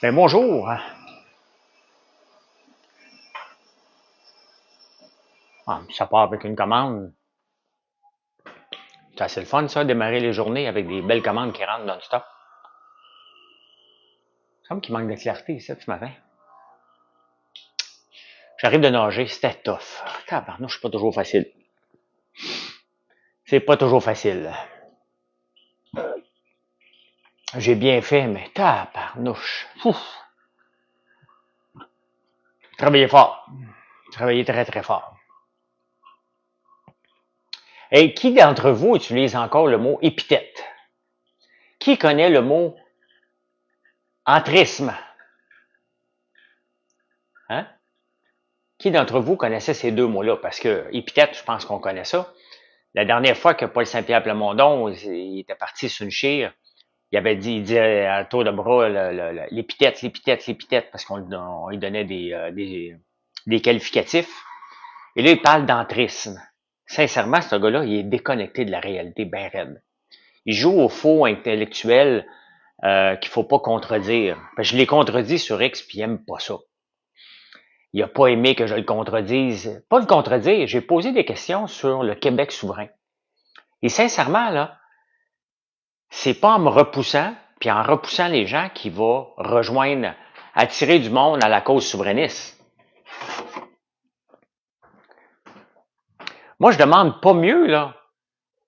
Ben bonjour. Ah, ça part avec une commande. C'est assez le fun, ça, démarrer les journées avec des belles commandes qui rentrent non-stop. Il me semble qu'il manque de clarté ici ce matin. J'arrive de nager, c'était tough. Tabarnouche, c'est pas toujours facile. C'est pas toujours facile. J'ai bien fait, mais tabarnouche. Ouf. Travaillé fort. Travaillé très, très fort. Et qui d'entre vous utilise encore le mot épithète? Qui connaît le mot entrisme? Hein? Qui d'entre vous connaissait ces deux mots-là? Parce que épithète, je pense qu'on connaît ça. La dernière fois que Paul Saint-Pierre Plamondon il était parti sur une chire, il disait à tour de bras l'épithète, l'épithète, l'épithète, parce qu'on lui donnait des qualificatifs. Et là, il parle d'entrisme. Sincèrement, ce gars-là, il est déconnecté de la réalité bien raide. Il joue au faux intellectuel qu'il faut pas contredire. Je l'ai contredit sur X, puis il aime pas ça. Il a pas aimé que je le contredise. Pas le contredire, j'ai posé des questions sur le Québec souverain. Et sincèrement, là, c'est pas en me repoussant, puis en repoussant les gens qui va rejoindre, attirer du monde à la cause souverainiste. Moi, je demande pas mieux, là.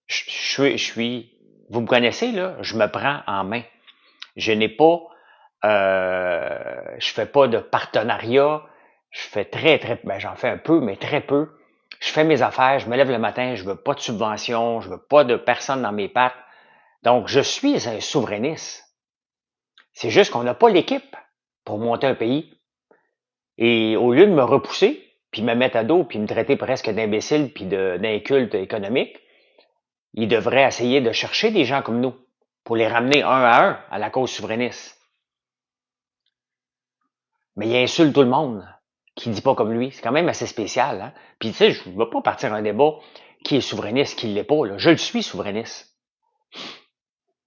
Je suis, vous me connaissez, là, je me prends en main. Je n'ai pas, je fais pas de partenariat. Je fais j'en fais un peu, mais très peu. Je fais mes affaires, je me lève le matin, je veux pas de subvention, je veux pas de personne dans mes pattes. Donc, je suis un souverainiste. C'est juste qu'on n'a pas l'équipe pour monter un pays. Et au lieu de me repousser, puis me mettre à dos, puis me traiter presque d'imbécile, puis d'inculte économique, il devrait essayer de chercher des gens comme nous pour les ramener un à la cause souverainiste. Mais il insulte tout le monde qui dit pas comme lui. C'est quand même assez spécial. Hein? Puis tu sais, je ne veux pas partir un débat qui est souverainiste, qui ne l'est pas. Là. Je le suis souverainiste.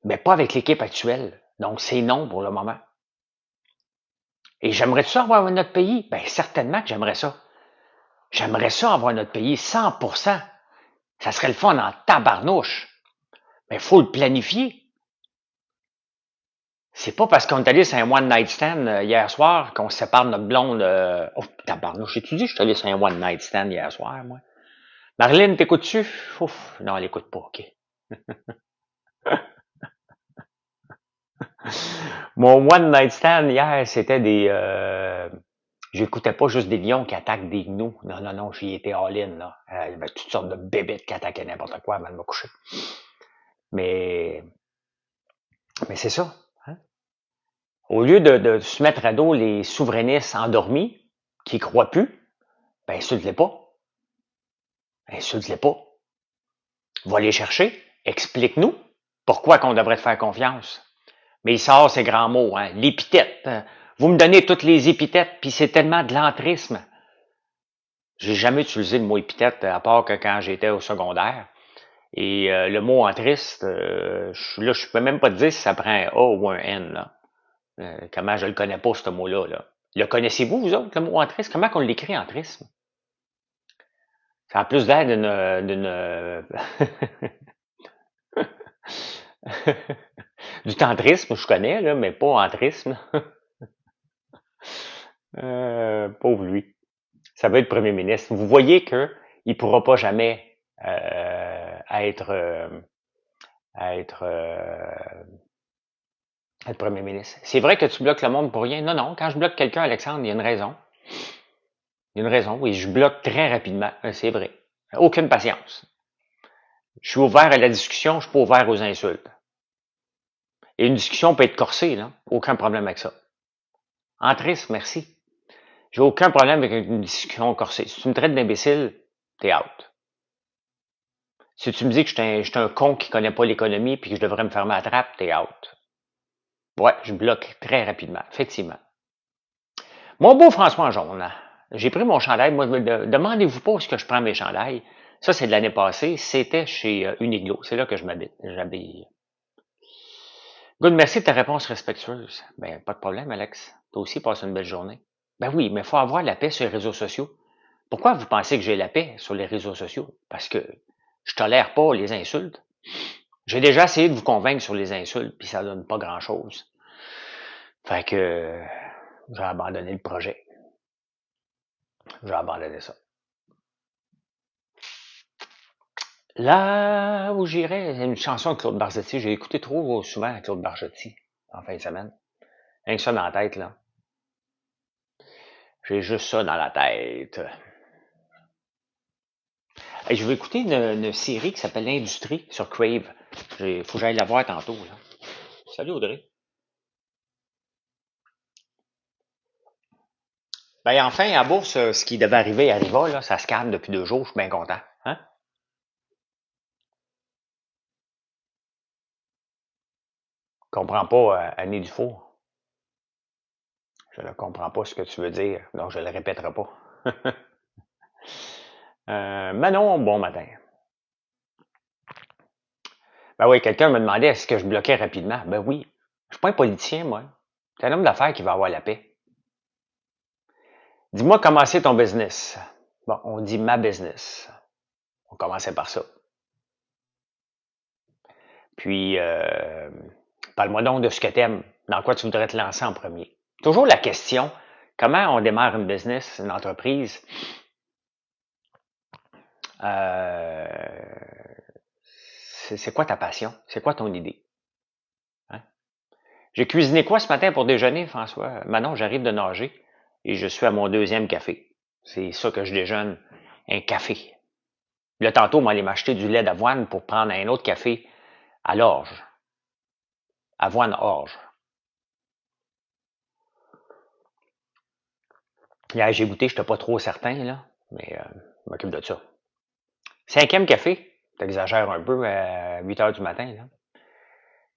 Mais pas avec l'équipe actuelle. Donc c'est non pour le moment. Et j'aimerais ça avoir notre pays? Ben certainement que j'aimerais ça. J'aimerais ça avoir notre pays 100%. Ça serait le fun en tabarnouche. Mais il faut le planifier. C'est pas parce qu'on est allé sur un one night stand hier soir qu'on se sépare de notre blonde. Oh, tabarnouche, j'ai-tu dit que je suis allé sur un one night stand hier soir, moi? Marilyn, t'écoutes-tu? Ouf, non, elle écoute pas, ok. Mon one night stand hier, c'était j'écoutais pas juste des lions qui attaquent des gnous. Non, non, non, j'y étais all-in, là. Il y avait toutes sortes de bébêtes qui attaquaient n'importe quoi avant de me coucher. Mais, mais c'est ça. Hein? Au lieu de se mettre à dos les souverainistes endormis, qui croient plus, ben insulte-les pas. Insulte-les pas. Va les chercher. Explique-nous pourquoi qu'on devrait te faire confiance. Mais il sort ces grands mots, hein. L'épithète. Vous me donnez toutes les épithètes, puis c'est tellement de l'entrisme. J'ai jamais utilisé le mot épithète, à part que quand j'étais au secondaire. Et le mot entriste, je peux même pas te dire si ça prend un A ou un N. Là. Comment je le connais pas, ce mot-là. Là. Le connaissez-vous, vous autres, le mot entriste? Comment qu'on l'écrit, entrisme? Ça a plus l'air du tantrisme, je connais, là, mais pas entrisme. Pauvre lui. Ça va être premier ministre. Vous voyez qu'il ne pourra pas jamais être premier ministre. C'est vrai que tu bloques le monde pour rien. Non, non. Quand je bloque quelqu'un, Alexandre, il y a une raison. Il y a une raison. Oui, je bloque très rapidement. C'est vrai. Aucune patience. Je suis ouvert à la discussion, je suis pas ouvert aux insultes. Et une discussion peut être corsée, là. Aucun problème avec ça. Entrisme, merci. J'ai aucun problème avec une discussion corsée. Si tu me traites d'imbécile, t'es out. Si tu me dis que je suis un con qui connaît pas l'économie puis que je devrais me fermer la trappe, t'es out. Ouais, je bloque très rapidement, effectivement. Mon beau François en jaune, j'ai pris mon chandail. Moi, demandez-vous pas où est-ce que je prends mes chandails. Ça, c'est de l'année passée. C'était chez Uniqlo. C'est là que j'habille. Good, merci de ta réponse respectueuse. Ben, pas de problème, Alex. Toi aussi, passe une belle journée. Ben oui, mais il faut avoir la paix sur les réseaux sociaux. Pourquoi vous pensez que j'ai la paix sur les réseaux sociaux? Parce que je tolère pas les insultes. J'ai déjà essayé de vous convaincre sur les insultes, puis ça donne pas grand-chose. Fait que j'ai abandonné le projet. J'ai abandonné ça. Là où j'irais, c'est une chanson de Claude Barzotti. J'ai écouté trop souvent Claude Barzotti en fin de semaine. Rien que ça dans la tête, là. J'ai juste ça dans la tête. Hey, je vais écouter une série qui s'appelle L'Industrie sur Crave. Faut que j'aille la voir tantôt, là. Salut Audrey. Ben enfin, à bourse, ce qui devait arriver arriva, là. Ça se calme depuis 2 jours, je suis bien content. Hein? Je comprends pas, Annie Dufour. Je ne comprends pas ce que tu veux dire, donc je le répéterai pas. Manon, bon matin. Ben oui, quelqu'un me demandait est-ce que je bloquais rapidement. Ben oui. Je suis pas un politicien, moi. C'est un homme d'affaires qui va avoir la paix. Dis-moi comment c'est ton business. Bon, on dit ma business. On commençait par ça. Puis, parle-moi donc de ce que t'aimes. Dans quoi tu voudrais te lancer en premier? Toujours la question, comment on démarre une business, une entreprise? C'est quoi ta passion? C'est quoi ton idée? Hein? J'ai cuisiné quoi ce matin pour déjeuner, François? Manon, j'arrive de nager et je suis à mon 2e café. C'est ça que je déjeune, un café. Là, tantôt, on va aller m'acheter du lait d'avoine pour prendre un autre café à l'orge. Avoine-orge. Hier, j'ai goûté, je n'étais pas trop certain, là, mais je m'occupe de ça. 5e café, t'exagères un peu à 8 heures du matin, là.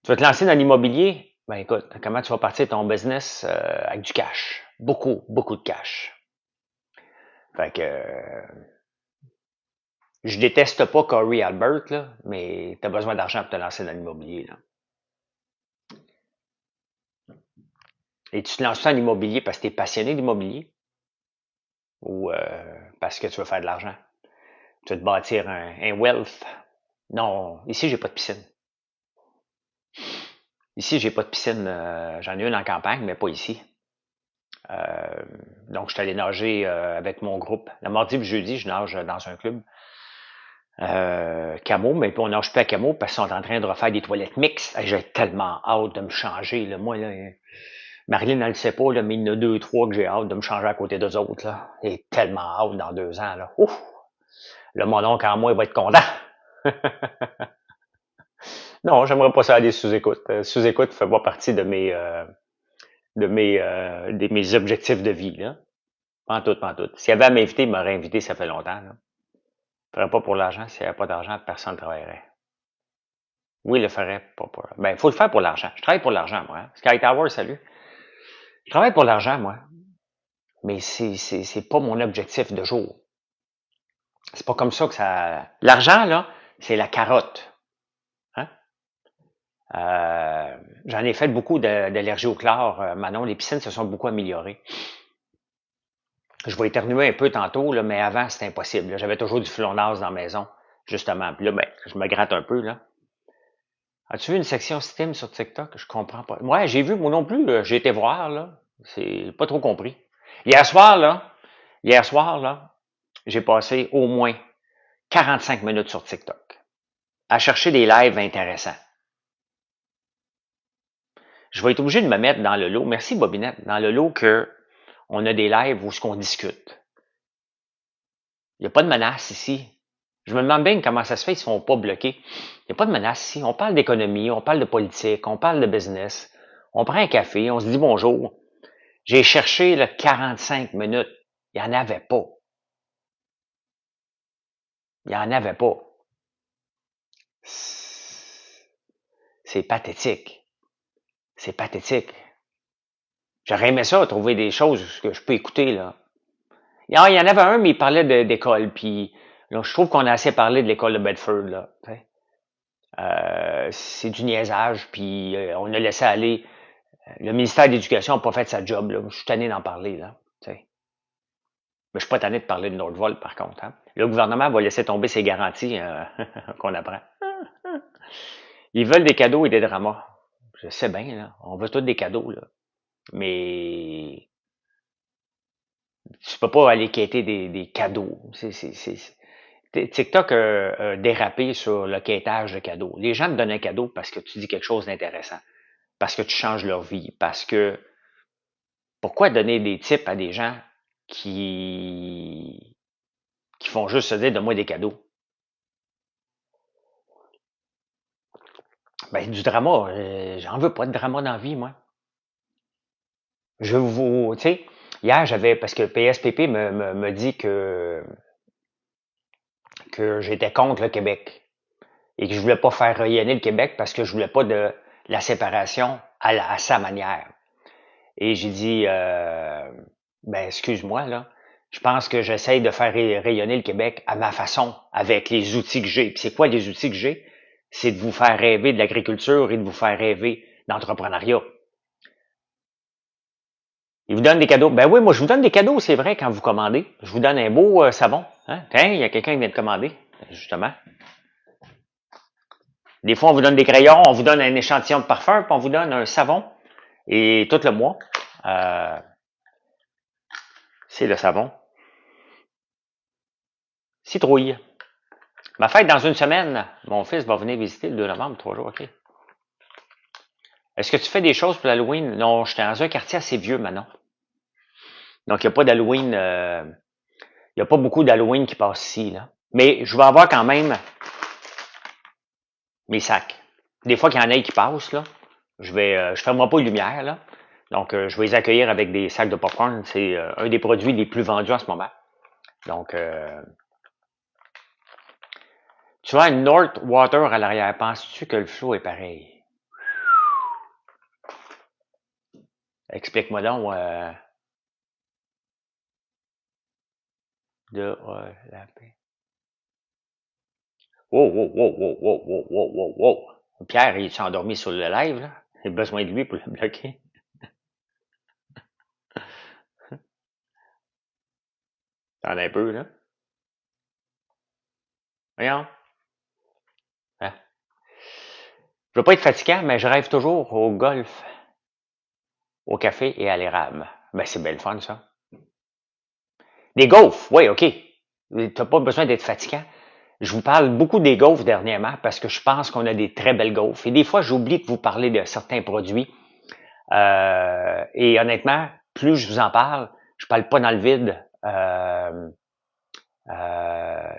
Tu vas te lancer dans l'immobilier? Ben écoute, comment tu vas partir ton business avec du cash? Beaucoup, beaucoup de cash. Fait que je déteste pas Corey Albert, là, mais tu as besoin d'argent pour te lancer dans l'immobilier, là. Et tu te lances dans l'immobilier parce que tu es passionné d'immobilier ou parce que tu veux faire de l'argent? Tu veux te bâtir un wealth? Non, ici, j'ai pas de piscine. Ici, j'ai pas de piscine. J'en ai une en campagne, mais pas ici. Donc, je suis allé nager avec mon groupe. Le mardi et le jeudi, je nage dans un club. Camo, mais puis on nage plus à Camo parce qu'ils sont en train de refaire des toilettes mixtes. J'ai tellement hâte de me changer. Là. Moi, là, Marilyn, elle le sait pas, là, mais il y en a 2, 3 que j'ai hâte de me changer à côté d'eux autres. Là. J'ai tellement hâte dans 2 ans. Là. Ouf! Là, mon oncle en moi, il va être content. Non, j'aimerais pas ça aller sous-écoute. Sous-écoute fait pas partie de mes objectifs de vie, là. Pas en tout, pas en tout. S'il y avait à m'inviter, il m'aurait invité, ça fait longtemps, là. Je ferais pas pour l'argent. S'il n'y avait pas d'argent, personne ne travaillerait. Oui, il le ferait pas pour... Ben, il faut le faire pour l'argent. Je travaille pour l'argent, moi. Hein. Sky Tower, salut. Je travaille pour l'argent, moi. Mais c'est pas mon objectif de jour. C'est pas comme ça que ça... L'argent, là, c'est la carotte. Hein? J'en ai fait beaucoup d'allergie au chlore. Manon, les piscines se sont beaucoup améliorées. Je vais éternuer un peu tantôt, là, mais avant, c'était impossible. J'avais toujours du flonase dans la maison, justement. Puis là, ben, je me gratte un peu, là. As-tu vu une section Steam sur TikTok? Je comprends pas. Ouais, j'ai vu, moi non plus, j'ai été voir, là. C'est pas trop compris. Hier soir, là, j'ai passé au moins 45 minutes sur TikTok à chercher des lives intéressants. Je vais être obligé de me mettre dans le lot. Merci, Bobinette. Dans le lot que on a des lives où ce qu'on discute. Il n'y a pas de menace ici. Je me demande bien comment ça se fait, ils ne sont pas bloqués. Il n'y a pas de menace ici. On parle d'économie, on parle de politique, on parle de business. On prend un café, on se dit bonjour. J'ai cherché là, 45 minutes. Il n'y en avait pas. Il n'y en avait pas. C'est pathétique. C'est pathétique. J'aurais aimé ça, trouver des choses que je peux écouter, là. Il y en avait un, mais il parlait d'école, puis là, je trouve qu'on a assez parlé de l'école de Bedford, là. C'est du niaisage, puis on a laissé aller. Le ministère de l'Éducation n'a pas fait sa job, là. Je suis tanné d'en parler, là. Tu sais. Mais je suis pas tanné de parler de Nordvolt, par contre. Hein. Le gouvernement va laisser tomber ses garanties qu'on apprend. Ils veulent des cadeaux et des dramas. Je sais bien, là. On veut tous des cadeaux, là. Mais tu peux pas aller quêter des cadeaux. TikTok a dérapé sur le quêtage de cadeaux. Les gens te donnent un cadeau parce que tu dis quelque chose d'intéressant, parce que tu changes leur vie, parce que pourquoi donner des tips à des gens qui font juste se dire donne-moi des cadeaux? Ben, du drama, j'en veux pas de drama dans la vie, moi. Je vous, tu sais, hier parce que PSPP me dit que j'étais contre le Québec et que je voulais pas faire rayonner le Québec parce que je voulais pas de la séparation à sa manière. Et j'ai dit, ben excuse-moi là, je pense que j'essaye de faire rayonner le Québec à ma façon, avec les outils que j'ai. Puis c'est quoi les outils que j'ai? C'est de vous faire rêver de l'agriculture et de vous faire rêver d'entrepreneuriat. Ils vous donnent des cadeaux. Ben oui, moi je vous donne des cadeaux, c'est vrai, quand vous commandez. Je vous donne un beau savon. Hein? Tiens, il y a quelqu'un qui vient de commander, justement. Des fois, on vous donne des crayons, on vous donne un échantillon de parfum, puis on vous donne un savon. Et tout le mois, c'est le savon. Citrouille. Ma fête dans une semaine. Mon fils va venir visiter le 2 novembre, 3 jours, OK. Est-ce que tu fais des choses pour l'Halloween? Non, j'étais dans un quartier assez vieux maintenant. Donc, il n'y a pas d'Halloween. Il n'y a pas beaucoup d'Halloween qui passe ici, là. Mais je vais avoir quand même mes sacs. Des fois qu'il y en a qui passent, là, je fermerai pas les lumières, là. Donc, je vais les accueillir avec des sacs de popcorn. C'est un des produits les plus vendus en ce moment. Donc, tu vois, une North Water à l'arrière. Penses-tu que le flow est pareil? Explique-moi donc la paix. Wow, wow, wow, wow, wow, wow, wow, wow, wow. Pierre, il s'est endormi sur le live, là. J'ai besoin de lui pour le bloquer. T'en as un peu, là. Voyons. Hein? Je veux pas être fatigant, mais je rêve toujours au golf, au café et à l'érable. Ben, c'est belle fun, ça. Des gaufres, oui, OK. T'as pas besoin d'être fatigant. Je vous parle beaucoup des gaufres dernièrement parce que je pense qu'on a des très belles gaufres. Et des fois, j'oublie de vous parler de certains produits. Et honnêtement, plus je vous en parle, je parle pas dans le vide.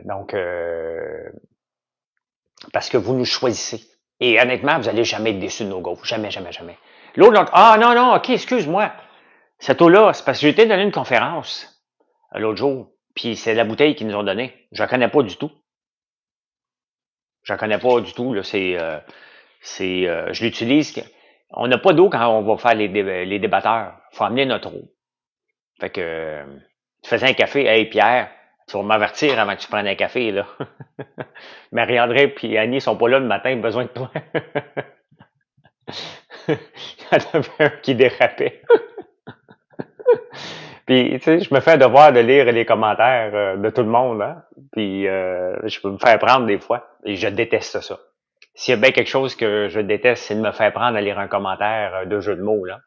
Donc, parce que vous nous choisissez. Et honnêtement, vous allez jamais être déçus de nos gaufres. Jamais, jamais, jamais. L'autre, ah non, non, OK, excuse-moi. Cette eau-là, c'est parce que j'ai été donner une conférence l'autre jour. Puis c'est la bouteille qu'ils nous ont donnée. Je la connais pas du tout. Je la connais pas du tout. Là, je l'utilise. On n'a pas d'eau quand on va faire les débatteurs. Il faut amener notre eau. Fait que tu faisais un café, hey Pierre, tu vas m'avertir avant que tu prennes un café, là. Marie-André et Annie sont pas là le matin, besoin de toi. Il y en avait un qui dérapait. Puis, tu sais, je me fais un devoir de lire les commentaires de tout le monde, hein. Puis, je peux me faire prendre des fois. Et je déteste ça. S'il y a bien quelque chose que je déteste, c'est de me faire prendre à lire un commentaire de jeu de mots, là.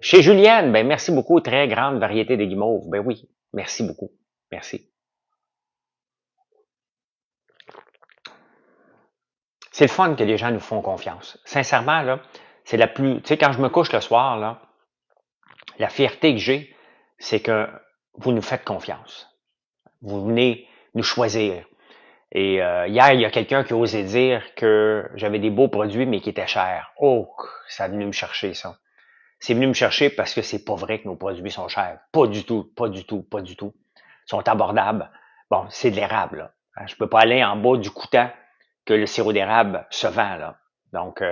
Chez Julienne, ben merci beaucoup, très grande variété de guimauves. Ben oui, merci beaucoup. Merci. C'est le fun que les gens nous font confiance. Sincèrement, là, c'est la plus... Tu sais, quand je me couche le soir, là, la fierté que j'ai, c'est que vous nous faites confiance. Vous venez nous choisir. Et hier, il y a quelqu'un qui a osé dire que j'avais des beaux produits, mais qui étaient chers. Oh, ça a venu me chercher, ça. C'est venu me chercher parce que c'est pas vrai que nos produits sont chers. Pas du tout, pas du tout, pas du tout. Ils sont abordables. Bon, c'est de l'érable, là. Je peux pas aller en bas du coûtant que le sirop d'érable se vend, là. Donc,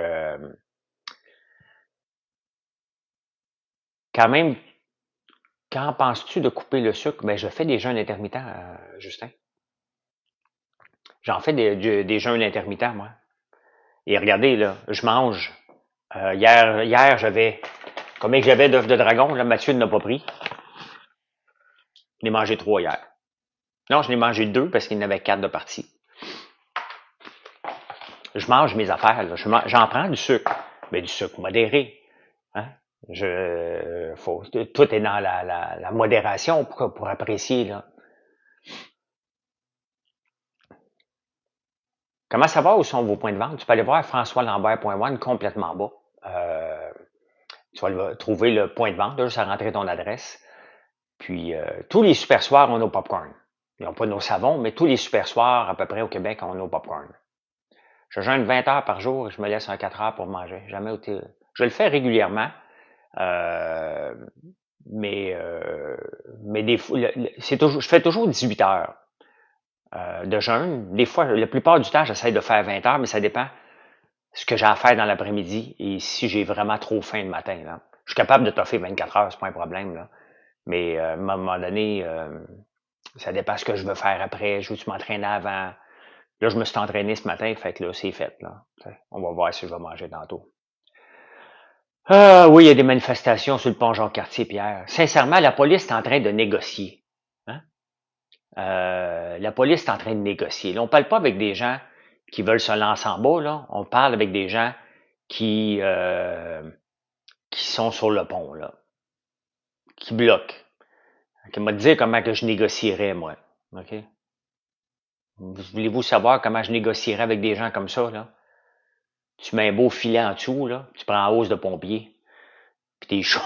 quand même, quand penses-tu de couper le sucre? Ben, je fais des jeûnes intermittents, Justin. J'en fais des jeûnes intermittents, moi. Et regardez, là, je mange. Hier j'avais... Combien que j'avais d'œufs de dragon? Là, Mathieu n'a pas pris. J'en ai mangé 3 hier. Non, je n'ai mangé 2 parce qu'il y en avait 4 de partie. Je mange mes affaires, là. J'en prends du sucre. Mais du sucre modéré. Hein? Tout est dans la modération pour apprécier, là. Comment ça va? Où sont vos points de vente? Tu peux aller voir françoislambert.one complètement bas. Tu vas trouver le point de vente, juste à rentrer ton adresse. Puis, tous les super soirs, on a nos popcorn. Ils n'ont pas nos savons, mais tous les super soirs, à peu près au Québec, on a nos popcorn. Je jeûne 20 heures par jour et je me laisse un 4 heures pour manger. Jamais été... Je le fais régulièrement, mais des fois, je fais toujours 18 heures de jeûne. Des fois, la plupart du temps, j'essaie de faire 20 heures, mais ça dépend ce que j'ai à faire dans l'après-midi et si j'ai vraiment trop faim le matin. Là. Je suis capable de toffer 24 heures, c'est pas un problème. Là. Mais à un moment donné, ça dépend ce que je veux faire après. Je veux-tu m'entraîner avant? Là, je me suis entraîné ce matin, fait que là, c'est fait. Là. On va voir si je vais manger tantôt. Ah oui, il y a des manifestations sur le pont Jean-Cartier, Pierre. Sincèrement, la police est en train de négocier. Hein? La police est en train de négocier. Là, on parle pas avec des gens qui veulent se lancer en bas, là. On parle avec des gens qui sont sur le pont, là. Qui bloquent. Qui m'a dit comment que je négocierais, moi. OK? Voulez-vous savoir comment je négocierais avec des gens comme ça, là? Tu mets un beau filet en dessous, là, tu prends la hausse de pompier, puis t'es chaud.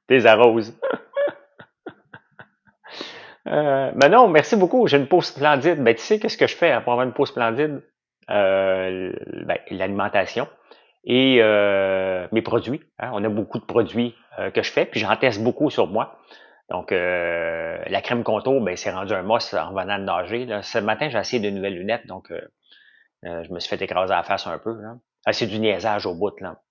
T'es arroses. Mais non, merci beaucoup. J'ai une peau splendide. Ben, tu sais qu'est-ce que je fais pour avoir une peau splendide? L'alimentation et mes produits. Hein. On a beaucoup de produits que je fais, puis j'en teste beaucoup sur moi. Donc, la crème contour, ben, c'est rendu un must en venant de nager. Là. Ce matin, j'ai essayé de nouvelles lunettes, donc je me suis fait écraser la face un peu. Là. Ah, c'est du niaisage au bout, là.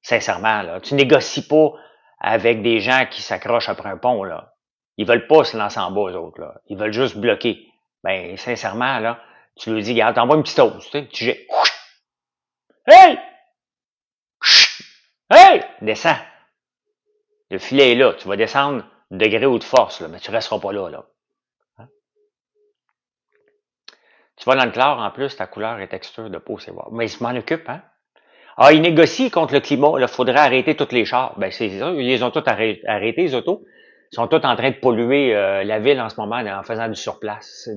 Sincèrement, là. Tu négocies pas avec des gens qui s'accrochent après un pont, là. Ils veulent pas se lancer en bas, eux autres, là. Ils veulent juste bloquer. Ben, sincèrement, là, tu lui dis, regarde, t'envoies une petite hausse, tu sais, tu jettes. Hey! Hey! Descends. Le filet est là. Tu vas descendre degré ou de force, là, mais tu resteras pas là, là. Hein? Tu vas dans le clair, en plus, ta couleur et texture de peau, c'est voir. Mais ils se m'en occupent, hein? Ah, ils négocient contre le climat. Il faudrait arrêter tous les chars. Ben, c'est ça. Ils ont tous arrêté, les autos. Ils sont tous en train de polluer la ville en ce moment en faisant du surplace.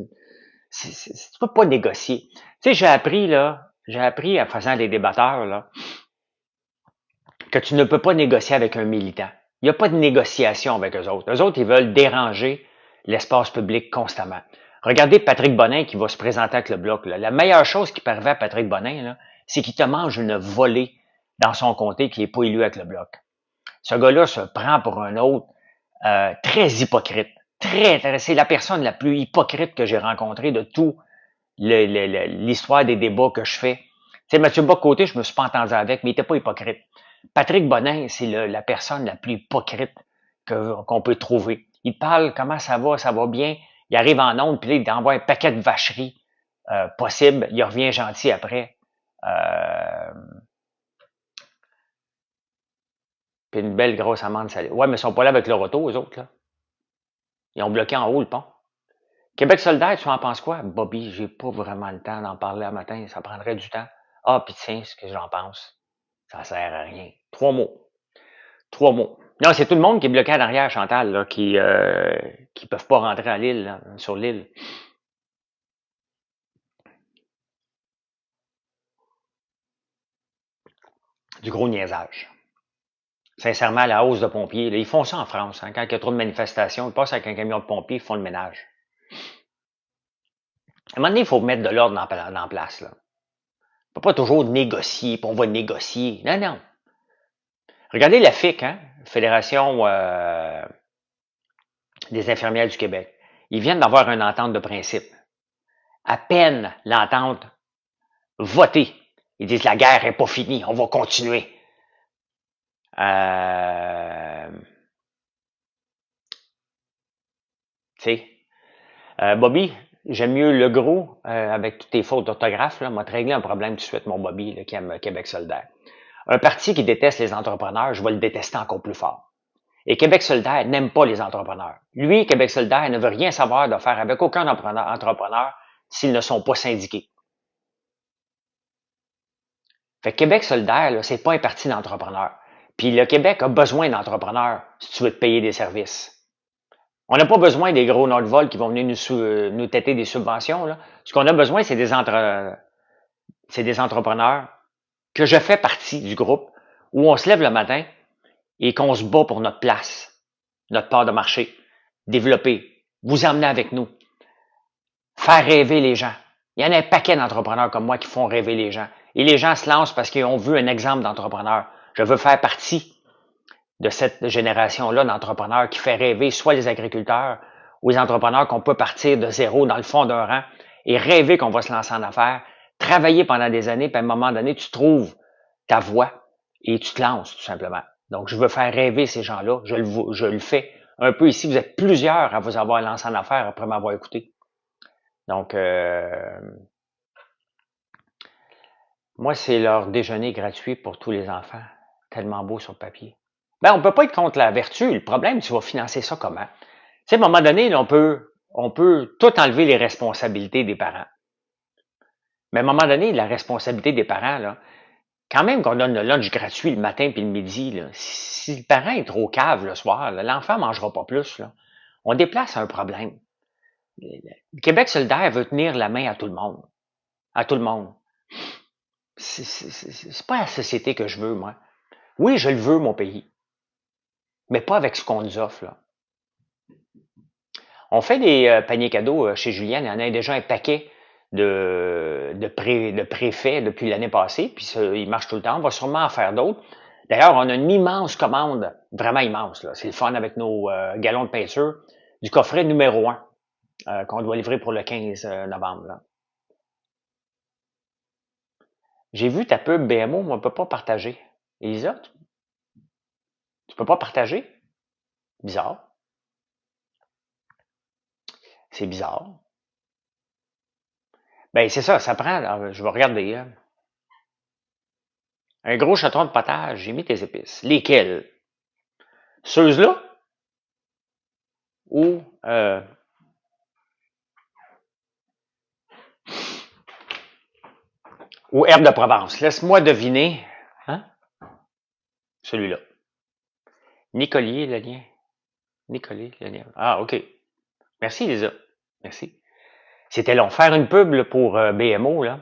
Tu peux pas négocier. Tu sais, j'ai appris en faisant des débatteurs, là, que tu ne peux pas négocier avec un militant. Il n'y a pas de négociation avec eux autres. Eux autres, ils veulent déranger l'espace public constamment. Regardez Patrick Bonin qui va se présenter avec le Bloc. Là. La meilleure chose qui peut arriver à Patrick Bonin, là, c'est qu'il te mange une volée dans son comté qui n'est pas élu avec le Bloc. Ce gars-là se prend pour un autre très hypocrite. C'est la personne la plus hypocrite que j'ai rencontrée de tout l'histoire des débats que je fais. Tu sais, Mathieu Bock-Côté, je me suis pas entendu avec, mais il était pas hypocrite. Patrick Bonin, c'est la personne la plus hypocrite qu'on peut trouver. Il parle, comment ça va bien. Il arrive en onde, puis là, il t'envoie un paquet de vacheries possibles. Il revient gentil après. Puis une belle grosse amende salée. Ouais, mais ils sont pas là avec leur auto, eux autres, là. Ils ont bloqué en haut le pont. Québec solidaire, tu en penses quoi? Bobby, j'ai pas vraiment le temps d'en parler un matin. Ça prendrait du temps. Ah, puis tiens, ce que j'en pense. Ça sert à rien. 3 mots. 3 mots. Non, c'est tout le monde qui est bloqué en arrière, Chantal, là, qui peuvent pas rentrer à l'île, là, sur l'île. Du gros niaisage. Sincèrement, la hausse de pompiers, là, ils font ça en France. Hein, quand il y a trop de manifestations, ils passent avec un camion de pompiers, ils font le ménage. À un moment donné, il faut mettre de l'ordre en place. Là. On peut pas toujours négocier, puis on va négocier. Non, non. Regardez la FIC, hein, Fédération des infirmières du Québec. Ils viennent d'avoir une entente de principe. À peine l'entente votée. Ils disent la guerre est pas finie, on va continuer. Tu sais, Bobby, j'aime mieux le gros, avec toutes tes fautes d'orthographe, là, m'a réglé un problème tout de suite, mon Bobby, là, qui aime Québec solidaire. Un parti qui déteste les entrepreneurs, je vais le détester encore plus fort. Et Québec solidaire n'aime pas les entrepreneurs. Lui, Québec solidaire ne veut rien savoir de faire avec aucun entrepreneur s'ils ne sont pas syndiqués. Fait que Québec solidaire, là, c'est pas un parti d'entrepreneurs. Puis le Québec a besoin d'entrepreneurs si tu veux te payer des services. On n'a pas besoin des gros Nordvol qui vont venir nous têter des subventions. Là. Ce qu'on a besoin, c'est des entrepreneurs que je fais partie du groupe où on se lève le matin et qu'on se bat pour notre place, notre part de marché, développer, vous emmener avec nous, faire rêver les gens. Il y en a un paquet d'entrepreneurs comme moi qui font rêver les gens. Et les gens se lancent parce qu'ils ont vu un exemple d'entrepreneur. Je veux faire partie de cette génération-là d'entrepreneurs qui fait rêver soit les agriculteurs ou les entrepreneurs qu'on peut partir de zéro dans le fond d'un rang et rêver qu'on va se lancer en affaires, travailler pendant des années, puis à un moment donné, tu trouves ta voie et tu te lances tout simplement. Donc, je veux faire rêver ces gens-là. Je le fais un peu ici. Vous êtes plusieurs à vous avoir lancé en affaires après m'avoir écouté. Donc, moi, c'est leur déjeuner gratuit pour tous les enfants. Tellement beau sur le papier. Ben, on peut pas être contre la vertu. Le problème, tu vas financer ça comment? Tu sais, à un moment donné, là, on peut tout enlever les responsabilités des parents. Mais à un moment donné, la responsabilité des parents, là, quand même qu'on donne le lunch gratuit le matin puis le midi, là, si le parent est trop cave le soir, l'enfant mangera pas plus. Là. On déplace un problème. Le Québec solidaire veut tenir la main à tout le monde. À tout le monde. C'est pas la société que je veux, moi. Oui, je le veux, mon pays. Mais pas avec ce qu'on nous offre, là. On fait des paniers cadeaux chez Julienne. Il y en a déjà un paquet de préfets depuis l'année passée. Puis ça, il marche tout le temps. On va sûrement en faire d'autres. D'ailleurs, on a une immense commande, vraiment immense. Là. C'est le fun avec nos galons de peinture, du coffret numéro 1 qu'on doit livrer pour le 15 novembre. Là. J'ai vu ta pub BMO, mais on ne peut pas partager. Elisa, tu peux pas partager? Bizarre. C'est bizarre. Ben, c'est ça, ça prend. Alors, je vais regarder. Hein. Un gros chaton de potage, j'ai mis tes épices. Lesquelles? Ceux-là? Ou ou herbe de Provence? Laisse-moi deviner. Hein? Celui-là. Nicolier, le lien. Nicolier, le lien. Ah, OK. Merci, Lisa. Merci. C'était long. Faire une pub là, pour BMO, là,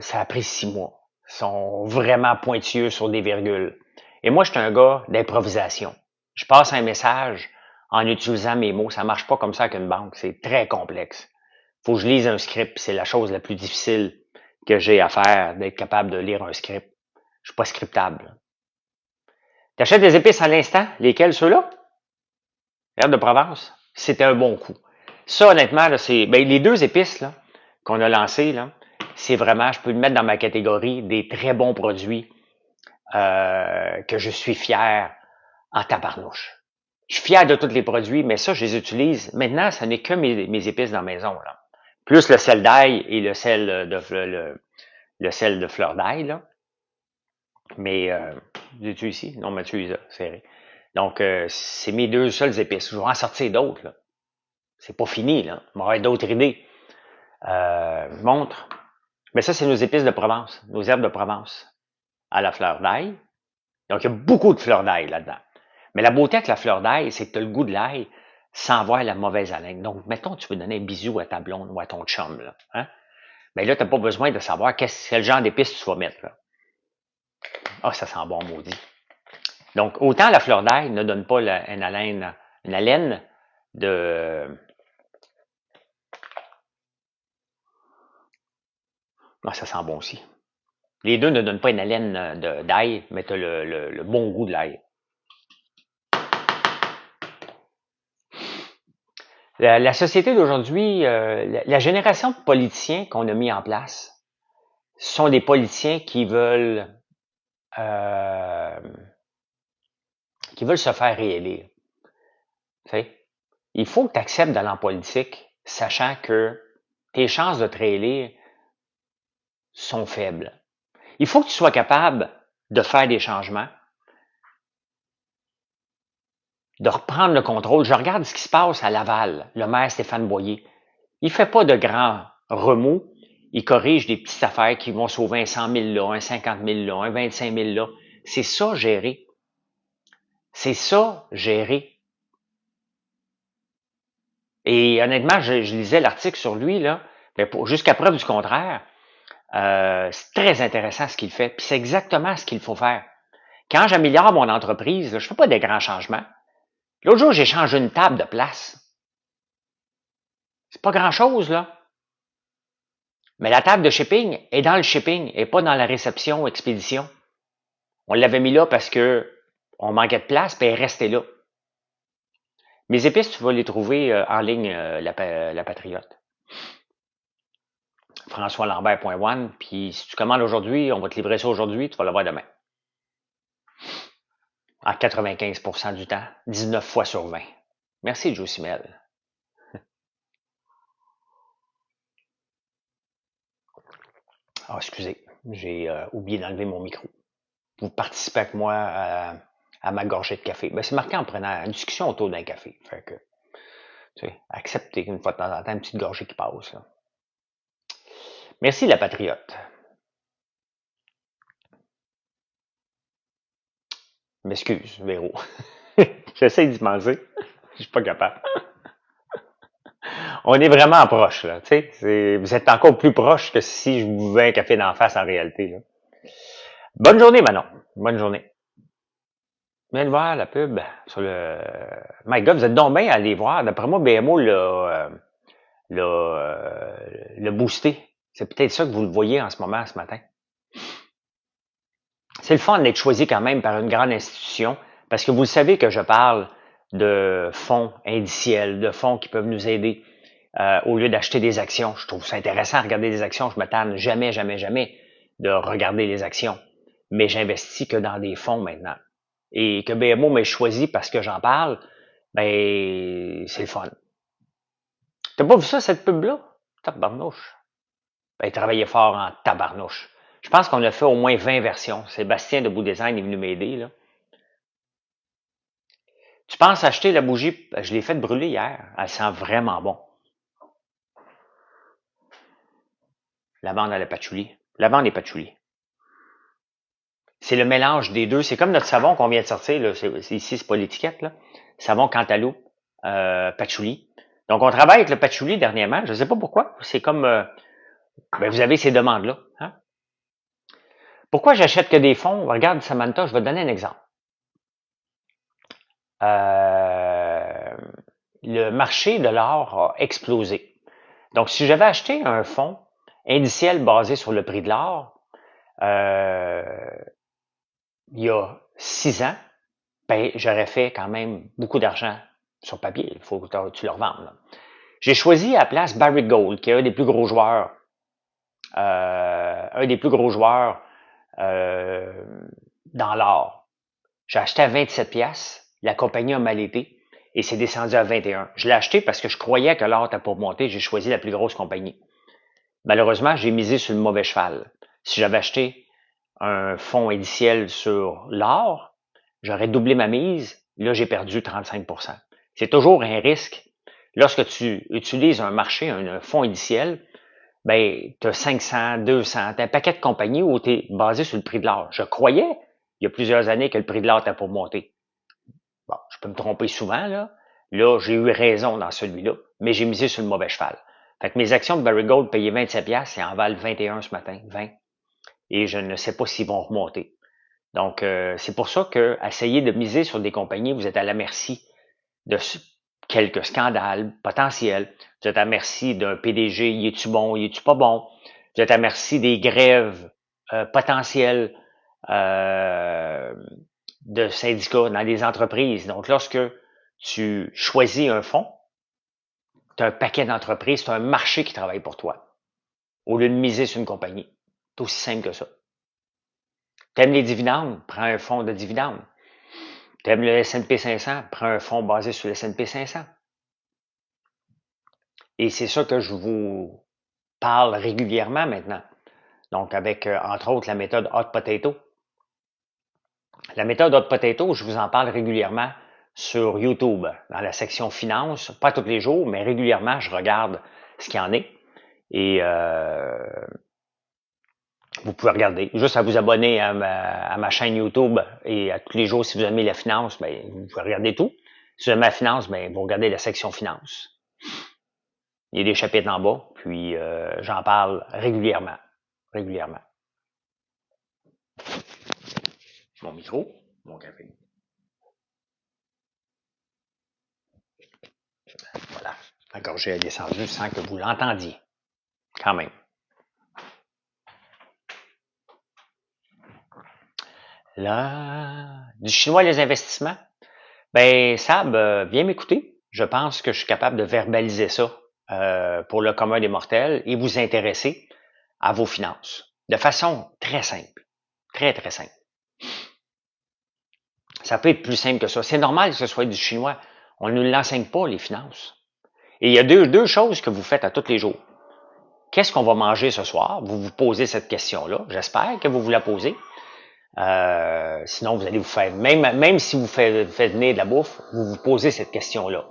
ça a pris 6 mois. Ils sont vraiment pointilleux sur des virgules. Et moi, je suis un gars d'improvisation. Je passe un message en utilisant mes mots. Ça marche pas comme ça avec une banque. C'est très complexe. Faut que je lise un script. C'est la chose la plus difficile que j'ai à faire, d'être capable de lire un script. Je suis pas scriptable. T'achètes des épices à l'instant? Lesquelles, ceux-là? Herbe de Provence? C'était un bon coup. Ça, honnêtement, là, c'est les 2 épices là, qu'on a lancées, là, c'est vraiment, je peux le mettre dans ma catégorie des très bons produits que je suis fier en tabarnouche. Je suis fier de tous les produits, mais ça, je les utilise. Maintenant, ce n'est que mes épices dans la maison. Là. Plus le sel d'ail et le sel de fleur d'ail. Là. Mais, es-tu ici? Non, Mathieu, Isa, serré. Donc, c'est mes 2 seules épices. Je vais en sortir d'autres. Là. C'est pas fini, là. Il m'aurait d'autres idées. Montre. Mais ça, c'est nos épices de Provence, nos herbes de Provence à la fleur d'ail. Donc, il y a beaucoup de fleurs d'ail là-dedans. Mais la beauté avec la fleur d'ail, c'est que tu as le goût de l'ail sans avoir la mauvaise haleine. Donc, mettons, tu veux donner un bisou à ta blonde ou à ton chum, là. Hein? Ben là, tu n'as pas besoin de savoir quel genre d'épices tu vas mettre, là. Ah, ça sent bon, maudit. Donc, autant la fleur d'ail ne donne pas une haleine de... Ah, ça sent bon aussi. Les 2 ne donnent pas une haleine d'ail, mais tu as le bon goût de l'ail. La société d'aujourd'hui, la génération de politiciens qu'on a mis en place sont des politiciens qui veulent se faire réélire. Tu sais? Il faut que tu acceptes d'aller en politique sachant que tes chances de trailer sont faibles. Il faut que tu sois capable de faire des changements, de reprendre le contrôle. Je regarde ce qui se passe à Laval, le maire Stéphane Boyer. Il fait pas de grands remous. Il corrige des petites affaires qui vont sauver un 100 000 là, un 50 000 là, un 25 000 là. C'est ça, gérer. C'est ça, gérer. Et honnêtement, je lisais l'article sur lui, là, mais jusqu'à preuve du contraire, c'est très intéressant ce qu'il fait. Puis c'est exactement ce qu'il faut faire. Quand j'améliore mon entreprise, là, je fais pas de grands changements. L'autre jour, j'ai changé une table de place. C'est pas grand-chose, là. Mais la table de shipping est dans le shipping et pas dans la réception ou expédition. On l'avait mis là parce que on manquait de place, puis elle est restée là. Mes épices, tu vas les trouver en ligne, la Patriote. FrançoisLambert.one, puis si tu commandes aujourd'hui, on va te livrer ça aujourd'hui, tu vas l'avoir demain. En 95% du temps, 19 fois sur 20. Merci, Josimel. Ah, excusez, j'ai oublié d'enlever mon micro. Vous participez avec moi à ma gorgée de café. Ben, c'est marqué en prenant une discussion autour d'un café. Fait que, tu sais, acceptez une fois de temps en temps une petite gorgée qui passe. Là. Merci, la Patriote. M'excuse, Véro. J'essaie d'y penser. Je suis pas capable. On est vraiment proche, là. Tu sais, vous êtes encore plus proche que si je vous buvais un café d'en face en réalité. Là. Bonne journée, Manon. Bonne journée. Viens de voir la pub sur le. My God, vous êtes donc bien à aller voir. D'après moi, BMO l'a boosté. C'est peut-être ça que vous le voyez en ce moment, ce matin. C'est le fun d'être choisi quand même par une grande institution, parce que vous le savez que je parle de fonds indiciels, de fonds qui peuvent nous aider au lieu d'acheter des actions. Je trouve ça intéressant de regarder des actions. Je ne m'attends jamais de regarder les actions. Mais j'investis que dans des fonds maintenant. Et que BMO m'ait choisi parce que j'en parle, ben c'est le fun. T'as pas vu ça, cette pub-là? Tabarnouche. Ben, travaillait fort en tabarnouche. Je pense qu'on a fait au moins 20 versions. Sébastien de Bout Design est venu m'aider, là. Tu penses acheter la bougie? Je l'ai faite brûler hier. Elle sent vraiment bon. Lavande à la patchouli. Lavande et patchouli. C'est le mélange des deux. C'est comme notre savon qu'on vient de sortir, là. Ici, c'est pas l'étiquette, là. Savon Cantaloupe, patchouli. Donc, on travaille avec le patchouli dernièrement. Je ne sais pas pourquoi. C'est comme... ben, vous avez ces demandes-là. Hein? Pourquoi j'achète que des fonds? Regarde, Samantha, je vais te donner un exemple. Le marché de l'or a explosé. Donc, si j'avais acheté un fonds indiciel basé sur le prix de l'or, il y a 6 ans, ben, j'aurais fait quand même beaucoup d'argent sur papier. Il faut que tu le revendes. J'ai choisi à la place Barrick Gold, qui est un des plus gros joueurs, dans l'or. J'ai acheté à 27 piastres, la compagnie a mal été et c'est descendu à 21. Je l'ai acheté parce que je croyais que l'or était pour monter, j'ai choisi la plus grosse compagnie. Malheureusement, j'ai misé sur le mauvais cheval. Si j'avais acheté un fonds indiciel sur l'or, j'aurais doublé ma mise. Là, j'ai perdu 35%. C'est toujours un risque. Lorsque tu utilises un marché, un fonds indiciel, ben, tu as 500, 200, tu as un paquet de compagnies où tu es basé sur le prix de l'or. Je croyais, il y a plusieurs années, que le prix de l'or était pour monter. Bon, je peux me tromper souvent, là. Là, j'ai eu raison dans celui-là, mais j'ai misé sur le mauvais cheval. Fait que mes actions de Barrick Gold payaient 27$ et en valent 21 ce matin, 20. Et je ne sais pas s'ils vont remonter. Donc, c'est pour ça que essayer de miser sur des compagnies, vous êtes à la merci de quelques scandales potentiels. Vous êtes à la merci d'un PDG, y est-tu bon, y est-tu pas bon? Vous êtes à la merci des grèves potentielles de syndicats dans des entreprises. Donc, lorsque tu choisis un fonds, tu as un paquet d'entreprises, tu as un marché qui travaille pour toi, au lieu de miser sur une compagnie. C'est aussi simple que ça. T'aimes les dividendes? Prends un fonds de dividendes. T'aimes le S&P 500? Prends un fonds basé sur le S&P 500. Et c'est ça que je vous parle régulièrement maintenant. Donc, avec, entre autres, la méthode Hot Potato. La méthode Hot Potato, je vous en parle régulièrement sur YouTube, dans la section finance. Pas tous les jours, mais régulièrement, je regarde ce qu'il y en est. Et vous pouvez regarder. Juste à vous abonner à ma chaîne YouTube et à tous les jours, si vous aimez la finance, ben, vous pouvez regarder tout. Si vous aimez la finance, ben, vous regardez la section finance. Il y a des chapitres en bas, puis j'en parle régulièrement. Régulièrement. Mon micro, mon café. Voilà. La gorgée est descendue sans que vous l'entendiez. Quand même. Là, du chinois les investissements. Ben, Sab, viens m'écouter. Je pense que je suis capable de verbaliser ça pour le commun des mortels et vous intéresser à vos finances. De façon très simple. Très, très simple. Ça peut être plus simple que ça. C'est normal que ce soit du chinois. On ne nous l'enseigne pas, les finances. Et il y a deux choses que vous faites à tous les jours. Qu'est-ce qu'on va manger ce soir? Vous vous posez cette question-là. J'espère que vous vous la posez. Sinon, vous allez vous faire, même si vous faites venir de la bouffe, vous vous posez cette question-là.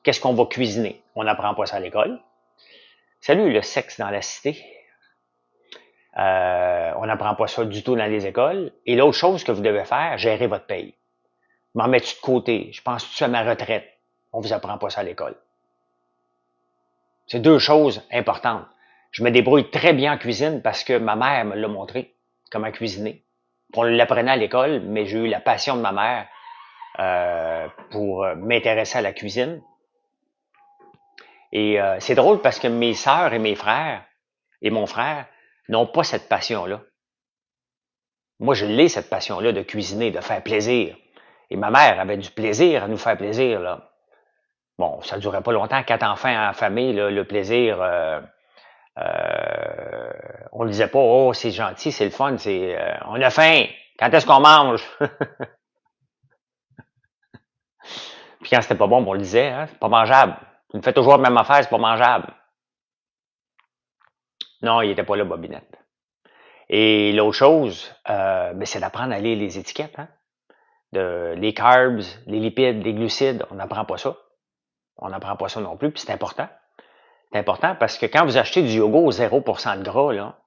Qu'est-ce qu'on va cuisiner? On n'apprend pas ça à l'école. Salut, le sexe dans la cité. On n'apprend pas ça du tout dans les écoles. Et l'autre chose que vous devez faire, gérer votre paye. M'en mets-tu de côté? Je pense-tu à ma retraite? On vous apprend pas ça à l'école. C'est deux choses importantes. Je me débrouille très bien en cuisine parce que ma mère me l'a montré comment cuisiner. On l'apprenait à l'école, mais j'ai eu la passion de ma mère pour m'intéresser à la cuisine. Et c'est drôle parce que mes sœurs et mes frères et mon frère n'ont pas cette passion-là. Moi, je l'ai, cette passion-là de cuisiner, de faire plaisir. Et ma mère avait du plaisir à nous faire plaisir, là. Bon, ça ne durait pas longtemps, 4 enfants en famille, là, le plaisir, on ne disait pas, oh, c'est gentil, c'est le fun, c'est, on a faim, quand est-ce qu'on mange? Puis quand c'était pas bon, on le disait, hein, c'est pas mangeable. Tu me fais toujours la même affaire, c'est pas mangeable. Non, il était pas là, Bobinette. Et l'autre chose, ben, c'est d'apprendre à lire les étiquettes, hein? Les carbs, les lipides, les glucides, on n'apprend pas ça. On n'apprend pas ça non plus, puis c'est important. C'est important parce que quand vous achetez du yogourt au 0% de gras, là,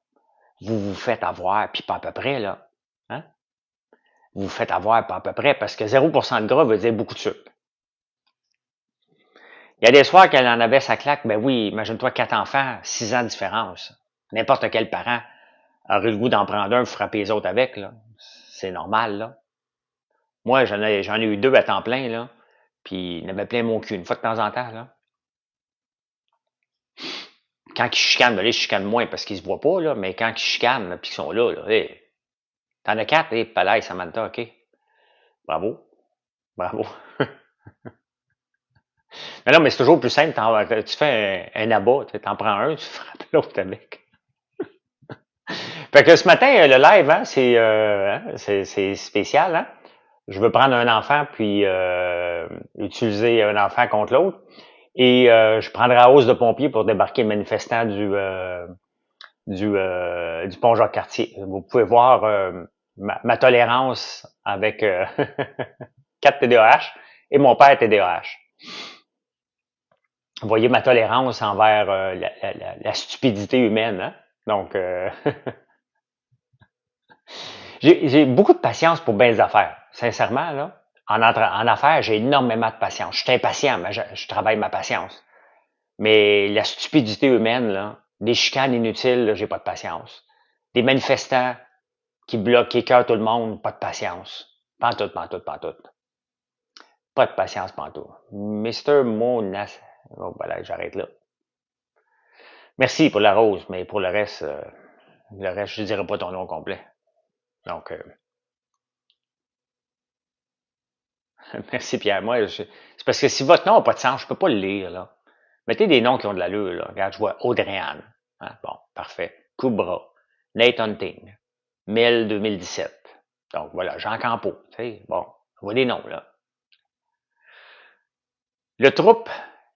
vous vous faites avoir, puis pas à peu près, là. Hein? Vous vous faites avoir pas à peu près, parce que 0% de gras veut dire beaucoup de sucre. Il y a des soirs qu'elle en avait sa claque, ben oui, imagine-toi 4 enfants, 6 ans de différence. N'importe quel parent aurait le goût d'en prendre un, frapper les autres avec, là. C'est normal, là. Moi, j'en ai eu 2 à temps plein, là. Puis, il y en avait plein mon cul, une fois de temps en temps, là. Quand ils chicanent, ben là, ils chicanent moins parce qu'ils se voient pas, là, mais quand ils chicanent, puis qu'ils sont là, hey, t'en as 4, palais, Samantha, OK. Bravo. Bravo. Mais non, mais c'est toujours plus simple. Tu fais un abat, tu en prends un, tu frappes l'autre avec. Fait que ce matin, le live, hein, c'est spécial, hein? Je veux prendre un enfant puis utiliser un enfant contre l'autre. Et je prendrai la hausse de pompiers pour débarquer le manifestant du pont Jacques-Cartier. Vous pouvez voir ma tolérance avec 4 TDAH et mon père TDAH. Vous voyez ma tolérance envers la stupidité humaine. Hein? Donc, j'ai beaucoup de patience pour bien des affaires. Sincèrement, là, en affaires, j'ai énormément de patience. Je suis impatient, mais je travaille ma patience. Mais la stupidité humaine, là, des chicanes inutiles, là, j'ai pas de patience. Des manifestants qui bloquent, qui écœurent tout le monde, pas de patience. Pantoute, pantoute, pantoute. Pas de patience, pantoute. Mister Monas. Oh, voilà, j'arrête là. Merci pour la rose, mais pour le reste, je ne dirai pas ton nom complet. Donc, merci Pierre. Moi, c'est parce que si votre nom n'a pas de sens, je ne peux pas le lire, là. Mettez des noms qui ont de l'allure, là. Regarde, je vois Audrey-Anne. Hein? Bon, parfait. Cobra. Nate Hunting. 2017. Donc, voilà, Jean Campeau. Tu sais, bon, je vois des noms, là. Le troupe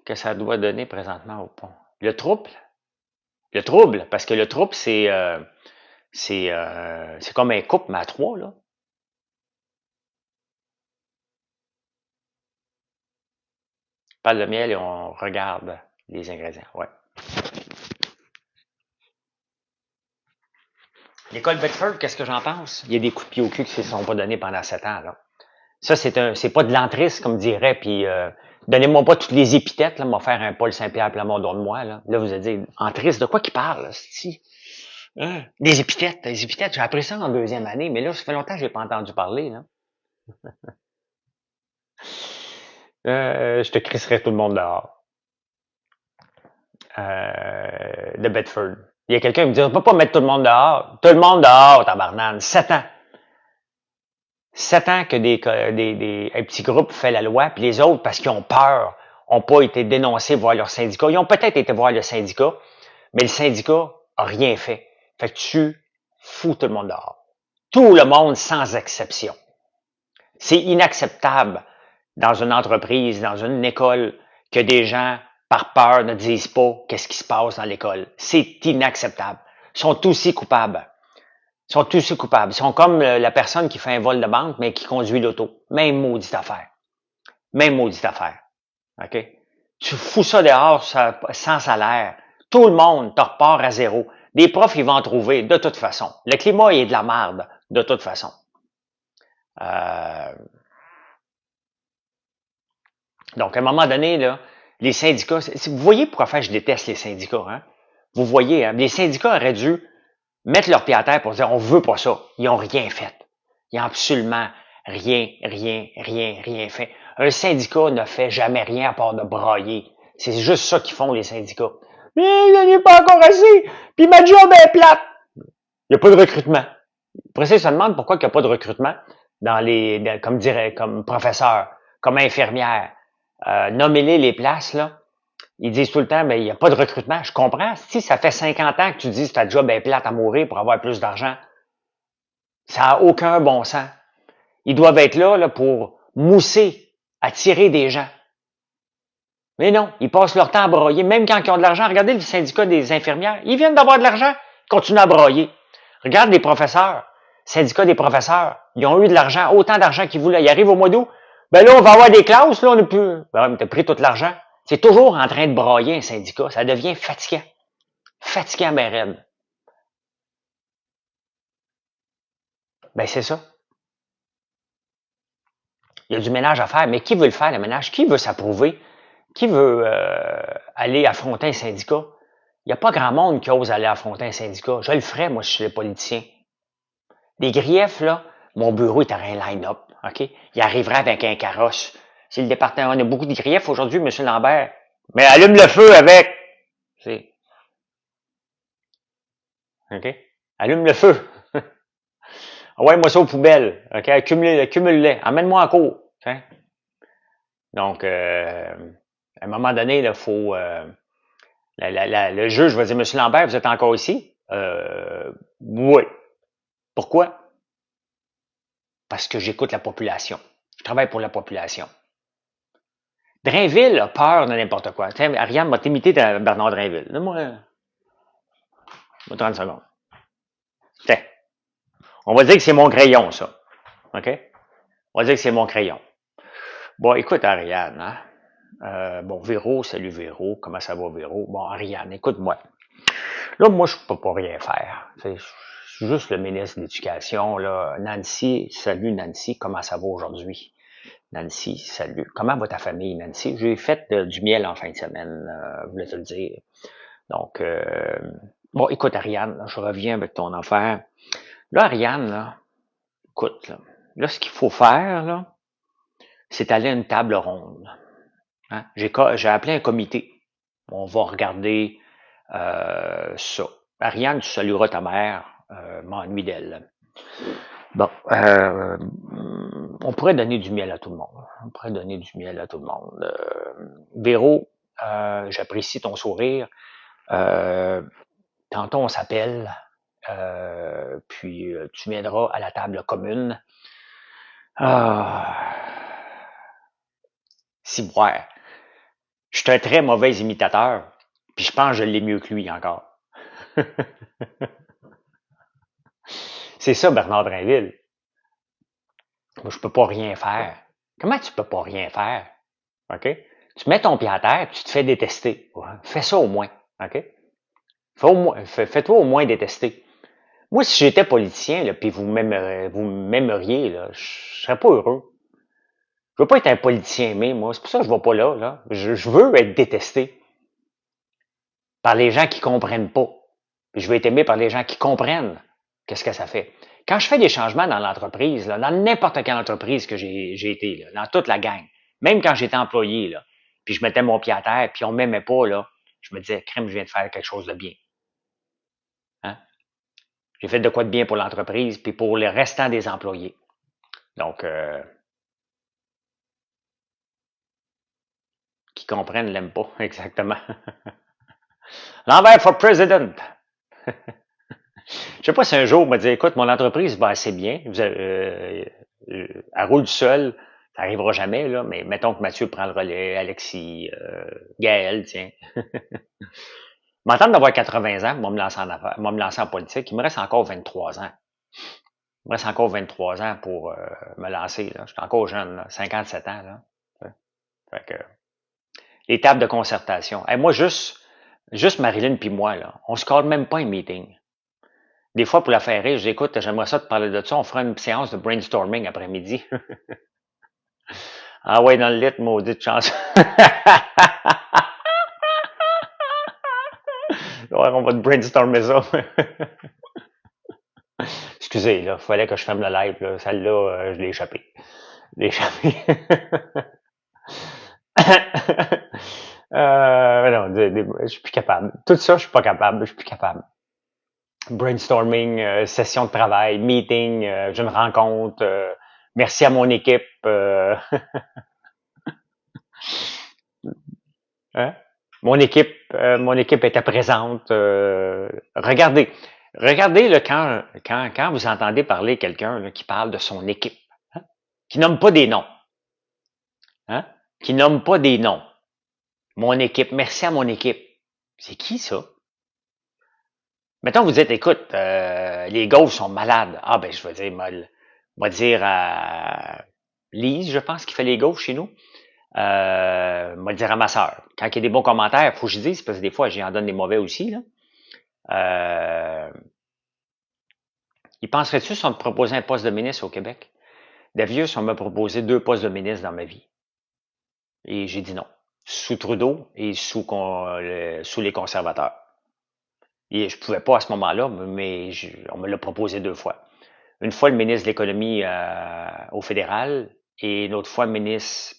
que ça doit donner présentement au pont. Le trouble? Le trouble, parce que le trouble, c'est comme un couple, mais à trois, là. On parle de miel et on regarde les ingrédients, ouais. L'école Bedford, qu'est-ce que j'en pense? Il y a des coups de pied au cul qui ne se sont pas donnés pendant 7 ans, là. Ça, c'est pas de l'entrisme, comme dirait, puis donnez-moi pas toutes les épithètes, là, m'a faire un Paul Saint-Pierre Plamondon de moi, là. Là, vous allez dire, entrisme, de quoi qu'il parle, là, si? Hein? Des épithètes, j'ai appris ça en deuxième année, mais là, ça fait longtemps que j'ai pas entendu parler, là. Je te crisserai tout le monde dehors. De Bedford. Il y a quelqu'un qui me dit, on peut pas mettre tout le monde dehors. Tout le monde dehors, tabarnane. 7 ans. 7 ans que un petit groupe fait la loi, puis les autres, parce qu'ils ont peur, n'ont pas été dénoncés voir leur syndicat. Ils ont peut-être été voir le syndicat, mais le syndicat a rien fait. Fait que tu fous tout le monde dehors. Tout le monde sans exception. C'est inacceptable dans une entreprise, dans une école, que des gens, par peur, ne disent pas qu'est-ce qui se passe dans l'école. C'est inacceptable. Ils sont aussi coupables. Ils sont tous coupables. Ils sont comme la personne qui fait un vol de banque, mais qui conduit l'auto. Même maudite affaire. Même maudite affaire. OK? Tu fous ça dehors sans salaire. Tout le monde te repart à zéro. Des profs, ils vont en trouver de toute façon. Le climat est de la merde, de toute façon. Donc, à un moment donné, là, les syndicats, vous voyez pourquoi je déteste les syndicats, hein? Vous voyez, hein? Les syndicats auraient dû mettre leur pied à terre pour dire on veut pas ça. Ils ont rien fait. Ils ont absolument rien fait. Un syndicat ne fait jamais rien à part de brailler. C'est juste ça qu'ils font, les syndicats. Mais il n'en est pas encore assez. Puis ma job est plate. Il n'y a pas de recrutement. Après ça, ils se demandent pourquoi il n'y a pas de recrutement comme professeur, comme infirmière. Nommez-les les places, là. Ils disent tout le temps, mais il n'y a pas de recrutement. Je comprends. Si ça fait 50 ans que tu dis que ta job est plate à mourir pour avoir plus d'argent, ça n'a aucun bon sens. Ils doivent être là pour mousser, attirer des gens. Mais non, ils passent leur temps à broyer, même quand ils ont de l'argent. Regardez le syndicat des infirmières. Ils viennent d'avoir de l'argent, ils continuent à broyer. Regarde les professeurs, syndicat des professeurs. Ils ont eu de l'argent, autant d'argent qu'ils voulaient. Ils arrivent au mois d'août. Ben là, on va avoir des classes, là, on ne peut. Ben, mais t'as pris tout l'argent. C'est toujours en train de broyer un syndicat. Ça devient fatigant. Fatigant, ben raide. Ben, c'est ça. Il y a du ménage à faire, mais qui veut le faire, le ménage? Qui veut s'approuver? Qui veut aller affronter un syndicat? Il n'y a pas grand monde qui ose aller affronter un syndicat. Je le ferais, moi, si je suis le politicien. Des griefs, là, mon bureau est un line-up, OK? Il arriverait avec un carrosse. C'est le département. On a beaucoup de griefs aujourd'hui, M. Lambert. Mais allume le feu avec! C'est. OK? Allume le feu! Ouais, moi ça aux poubelles. OK? Accumule-les. Emmène-moi en cours. OK? Donc, à un moment donné, il faut. Le juge va dire, M. Lambert, vous êtes encore ici? Oui. Pourquoi? Parce que j'écoute la population. Je travaille pour la population. Drainville a peur de n'importe quoi. Tiens, Ariane m'a imité de Bernard Drainville. Donne-moi 30 secondes. Tiens. On va dire que c'est mon crayon, ça. OK? On va dire que c'est mon crayon. Bon, écoute, Ariane, hein? Bon, Véro, salut Véro. Comment ça va, Véro? Bon, Ariane, écoute-moi. Là, moi, je peux pas rien faire. Je suis juste le ministre de l'Éducation. Là. Nancy, salut Nancy, comment ça va aujourd'hui? Nancy, salut. Comment va ta famille, Nancy? J'ai fait du miel en fin de semaine, je voulais te le dire. Donc, bon, écoute, Ariane, là, je reviens avec ton affaire. Là, Ariane, là, écoute, là, ce qu'il faut faire, là, c'est aller à une table ronde. Hein? J'ai appelé un comité. On va regarder ça. Ariane, tu salueras ta mère. M'ennuie d'elle. Bon, on pourrait donner du miel à tout le monde. On pourrait donner du miel à tout le monde. Véro, j'apprécie ton sourire. Tantôt, on s'appelle. Puis, tu viendras à la table commune. Ciboire. Je suis un très mauvais imitateur. Puis je pense que je l'ai mieux que lui encore. C'est ça, Bernard Drinville. Moi, je peux pas rien faire. Comment tu peux pas rien faire? OK? Tu mets ton pied à terre, puis tu te fais détester. Ouais. Fais ça au moins. OK? Fais-toi au moins détester. Moi, si j'étais politicien, là, puis vous m'aimeriez, là, je serais pas heureux. Je veux pas être un politicien aimé, moi. C'est pour ça que je vais pas là, là. Je veux être détesté par les gens qui comprennent pas. Puis je veux être aimé par les gens qui comprennent qu'est-ce que ça fait. Quand je fais des changements dans l'entreprise, là, dans n'importe quelle entreprise que j'ai été, là, dans toute la gang, même quand j'étais employé, là, puis je mettais mon pied à terre, puis on m'aimait pas, là, je me disais, crème, je viens de faire quelque chose de bien. Hein? J'ai fait de quoi de bien pour l'entreprise, puis pour le restant des employés. Donc, qui comprennent l'aiment pas, exactement. Lambert for president. Je sais pas si un jour on m'a dit, écoute, mon entreprise va assez bien, elle roule seule, ça arrivera jamais, là, mais mettons que Mathieu prend le relais, Alexis, Gaël, tiens. M'entendre d'avoir 80 ans, moi me lancer en affaires, moi me lancer en politique, il me reste encore 23 ans. Il me reste encore 23 ans pour me lancer, là. Je suis encore jeune, là, 57 ans, là. Fait que, étape de concertation. Et moi, juste Marilyn puis moi, là, on se colle même pas un meeting. Des fois, pour la faire rire, je dis, écoute, j'aimerais ça te parler de ça, on fera une séance de brainstorming après-midi. Ah ouais, dans le lit, maudite chance. Ouais, on va te brainstormer ça. Excusez, là, il fallait que je ferme le live, là. Celle-là, je l'ai échappé. Je l'ai échappé. Non, je suis plus capable. Tout ça, je suis pas capable. Je suis plus capable. Brainstorming, session de travail, meeting, j'ai une rencontre. Merci à mon équipe. Hein? Mon équipe était présente. Regardez là, quand vous entendez parler quelqu'un là, qui parle de son équipe, hein? Qui nomme pas des noms, hein? Qui nomme pas des noms. Mon équipe, merci à mon équipe. C'est qui ça? Mettons, vous dites, écoute, les Gaules sont malades. Ah, ben, je vais dire, moi dire à Lise, je pense, qui fait les Gaules chez nous. Moi dire à ma sœur. Quand il y a des bons commentaires, il faut que je dise, parce que des fois, j'en donne des mauvais aussi, là. Y penserais-tu si on me proposait un poste de ministre au Québec? Davius, on m'a proposé 2 postes de ministre dans ma vie. Et j'ai dit non. Sous Trudeau et sous les conservateurs. Et je pouvais pas à ce moment-là, mais on me l'a proposé 2 fois. Une fois le ministre de l'économie au fédéral et une autre fois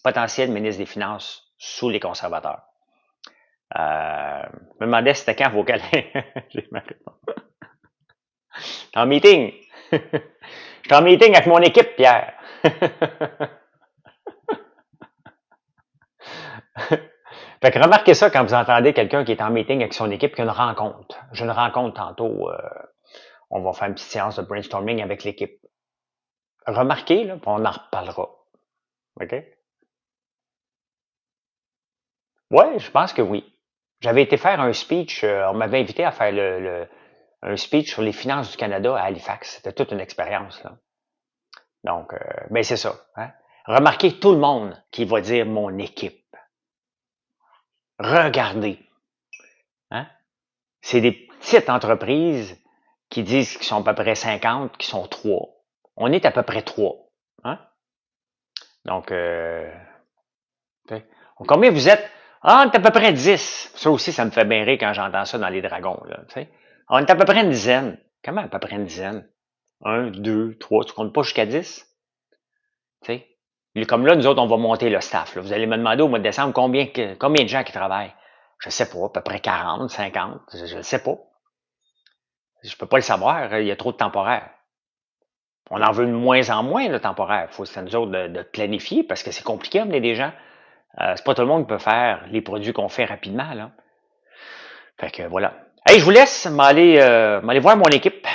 potentiel ministre des Finances sous les conservateurs. Je me demandais c'était quand vos câlins. J'ai ma réponse. J'étais en meeting. J'étais en meeting avec mon équipe, Pierre. Fait que remarquez ça quand vous entendez quelqu'un qui est en meeting avec son équipe, qui a une rencontre. J'ai une rencontre tantôt. On va faire une petite séance de brainstorming avec l'équipe. Remarquez, là, puis on en reparlera. OK? Ouais, je pense que oui. J'avais été faire un speech, on m'avait invité à faire un speech sur les finances du Canada à Halifax. C'était toute une expérience, là. Donc, ben c'est ça. Hein? Remarquez tout le monde qui va dire mon équipe. Regardez. Hein? C'est des petites entreprises qui disent qu'ils sont à peu près 50, qui sont 3. On est à peu près 3. Hein? Donc, combien vous êtes? Ah, on est à peu près 10. Ça aussi, ça me fait bien rire quand j'entends ça dans les dragons. Là, t'sais. On est à peu près une dizaine. Comment à peu près une dizaine? 1, 2, 3. Tu comptes pas jusqu'à 10? T'sais. Comme là, nous autres, on va monter le staff. Là. Vous allez me demander au mois de décembre combien de gens qui travaillent. Je sais pas, à peu près 40, 50. Je ne sais pas. Je peux pas le savoir. Il y a trop de temporaires. On en veut de moins en moins de temporaires. Il faut c'est à nous autres de planifier parce que c'est compliqué d'amener des gens. C'est pas tout le monde qui peut faire les produits qu'on fait rapidement. Là. Fait que voilà. Hey, je vous laisse m'aller voir mon équipe.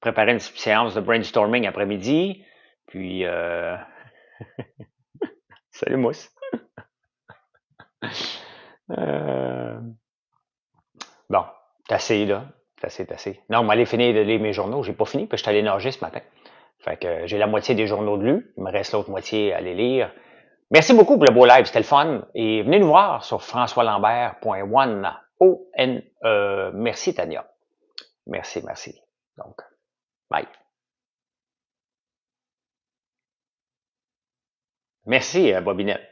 Préparer une séance de brainstorming après-midi. Puis salut Mousse. Bon, t'as assez, là. T'as assez. Non, on m'allait finir de lire mes journaux. J'ai pas fini, parce que je suis allé nager ce matin. Fait que j'ai la moitié des journaux de lus. Il me reste l'autre moitié à aller lire. Merci beaucoup pour le beau live, c'était le fun. Et venez nous voir sur françoislambert.one. O-N-E. Merci, Tania. Merci, merci. Donc, bye. Merci, Bobinette.